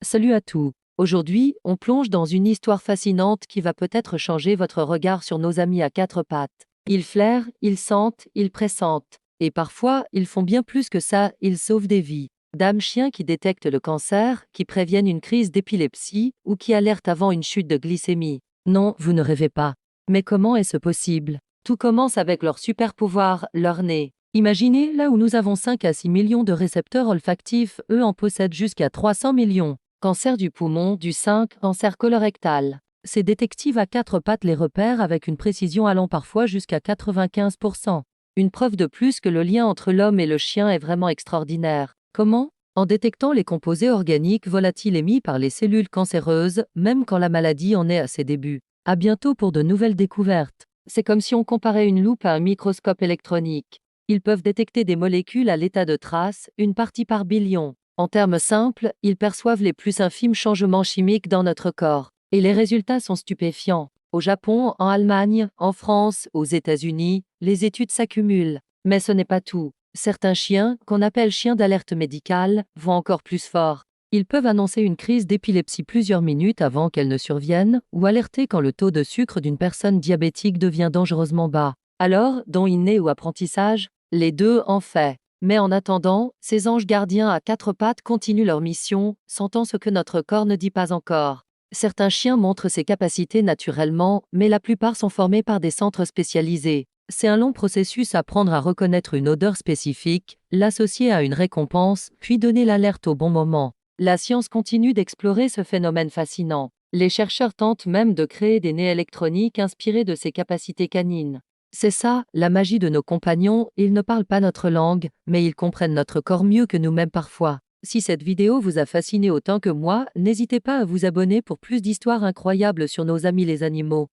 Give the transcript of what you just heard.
Salut à tous. Aujourd'hui, on plonge dans une histoire fascinante qui va peut-être changer votre regard sur nos amis à quatre pattes. Ils flairent, ils sentent, ils pressentent. Et parfois, ils font bien plus que ça, ils sauvent des vies. Dames chiens qui détectent le cancer, qui préviennent une crise d'épilepsie ou qui alertent avant une chute de glycémie. Non, vous ne rêvez pas. Mais comment est-ce possible? Tout commence avec leur super pouvoir, leur nez. Imaginez, là où nous avons 5 à 6 millions de récepteurs olfactifs, eux en possèdent jusqu'à 300 millions. Cancer du poumon, du sein, cancer colorectal. Ces détectives à quatre pattes les repèrent avec une précision allant parfois jusqu'à 95%. Une preuve de plus que le lien entre l'homme et le chien est vraiment extraordinaire. Comment? En détectant les composés organiques volatiles émis par les cellules cancéreuses, même quand la maladie en est à ses débuts. À bientôt pour de nouvelles découvertes. C'est comme si on comparait une loupe à un microscope électronique. Ils peuvent détecter des molécules à l'état de traces, une partie par billion. En termes simples, ils perçoivent les plus infimes changements chimiques dans notre corps. Et les résultats sont stupéfiants. Au Japon, en Allemagne, en France, aux États-Unis, les études s'accumulent. Mais ce n'est pas tout. Certains chiens, qu'on appelle chiens d'alerte médicale, vont encore plus fort. Ils peuvent annoncer une crise d'épilepsie plusieurs minutes avant qu'elle ne survienne, ou alerter quand le taux de sucre d'une personne diabétique devient dangereusement bas. Alors, don inné ou apprentissage? Les deux en fait. Mais en attendant, ces anges gardiens à quatre pattes continuent leur mission, sentant ce que notre corps ne dit pas encore. Certains chiens montrent ces capacités naturellement, mais la plupart sont formés par des centres spécialisés. C'est un long processus à apprendre à reconnaître une odeur spécifique, l'associer à une récompense, puis donner l'alerte au bon moment. La science continue d'explorer ce phénomène fascinant. Les chercheurs tentent même de créer des nez électroniques inspirés de ces capacités canines. C'est ça, la magie de nos compagnons, ils ne parlent pas notre langue, mais ils comprennent notre corps mieux que nous-mêmes parfois. Si cette vidéo vous a fasciné autant que moi, n'hésitez pas à vous abonner pour plus d'histoires incroyables sur nos amis les animaux.